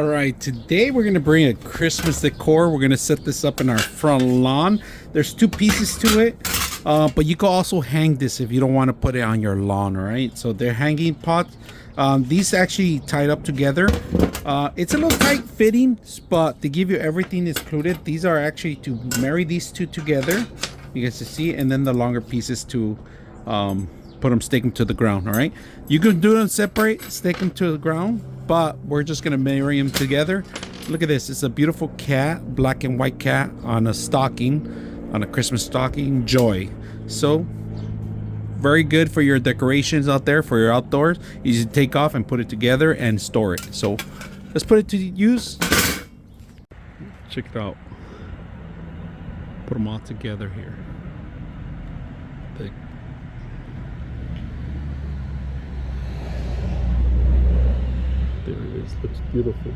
All right, today we're gonna bring a Christmas decor. We're gonna set this up in our front lawn. There's two pieces to it, but you can also hang this if you don't want to put it on your lawn. All right, so they're hanging pots. These actually tied up together. It's a little tight fitting, but to give you everything included, these are actually to marry these two together. You guys can see, and then the longer pieces to stake them to the ground. All right, you can do them separate, stake them to the ground, but we're just gonna marry them together. Look at this, it's a beautiful cat, black and white cat on a stocking, on a Christmas stocking. Joy. So very good for your decorations out there, for your outdoors. Easy to take off and put it together and store it. So let's put it to use. Check it out, put them all together here. There it is, looks beautiful.